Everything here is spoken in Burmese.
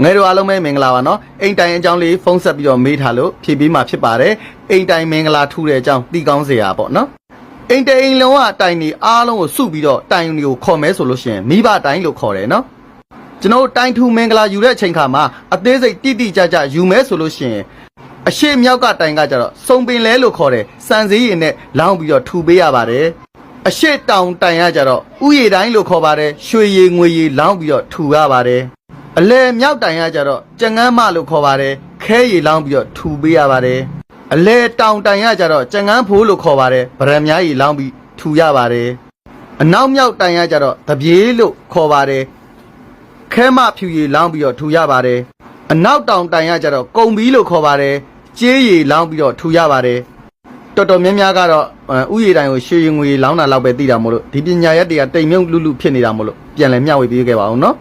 ငယ်တို့အားလုံးပဲမင်္ဂလာပါနော်အိမ်တိုင်အကြောင်းလေးဖုန်းဆက်ပြီးတော့မေးထားလို့ဖြည့်ပေးမှဖြစ်ပါတယ်အိမ်တိုင်မင်္ဂလာထူတဲ့အကြောင်းသိကောင်းစရာပေါ့နော်အိမ်တိုင်လုံးဝတိုင်နေအားလုံးကိုစုပြီးတော့တိုင်ယူတွေကိုခေါ်မဲဆိုလို့ရှိရင်မိဘတိုင်လို့ခေါ်တယ်နော်ကျွန်တော်တိုင်ထူမင်္ဂလာယူတဲ့အချိန်ခါမှာအသေးစိတ်တိတိကျကျယူမဲဆိုလို့ရှိရင်အရှိမြောက်ကတိုင်ကကြတော့စုံပင်လဲလို့ခေါ်တယ်စံစည်းရည်နဲ့လောင်းပြီးတော့ထူပေးရပါတယ်အရှိတောင်တိုင်ကကြတော့ဥယျာဉ်တိုင်းလို့ခေါ်ပါတယ်ရွှေရည်ငွေရည်လောင်းပြီးတော့ထူရပါတယ်အလဲမြောက်တိုင်ကကြတော့ကြငန်းမလို့ခေါ်ပါတယ်ခဲရည်လောင်းပြီးတော့ထူပေးရပါတယ်အလဲတောင်တိုင်ကကြတော့ကြငန်းဖိုးလို့ခေါ်ပါတယ်ဗရံများရည်လောင်းပြီးထူရပါတယ်အနောက်မြောက်တိုင်ကကြတော့တပြေးလို့ခေါ်ပါတယ်ခဲမဖြူရည်လောင်းပြီးတော့ထူရပါတယ်အနောက်တောင်တိုင်ကကြတော့ကုံဘီလို့ခေါ်ပါတယ်ကြေးရည်လောင်းပြီးတော့ထူရပါတယ်တော်တော်များများကတော့ဥယျာဉ်တိုင်းကိုရွှေရည်ငွေလောင်းတာလောက်ပဲသိတာမို့လို့ဒီပညာရက်တွေကတိမ်မြုံလူလူဖြစ်နေတာမို့လို့ပြန်လည်မျှဝေပေးခဲ့ပါအောင်နော်